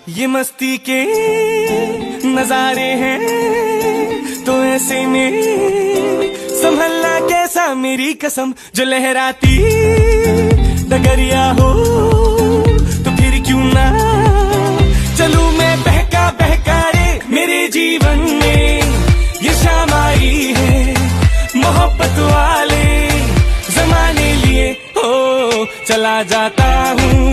ये मस्ती के नजारे हैं तो ऐसे में संभलना कैसा, मेरी कसम जो लहराती डगरिया हो तो फिर क्यों ना चलूं मैं बहका बहका रे। मेरे जीवन में ये शाम आई है मोहब्बत वाले जमाने लिए, हो चला जाता हूँ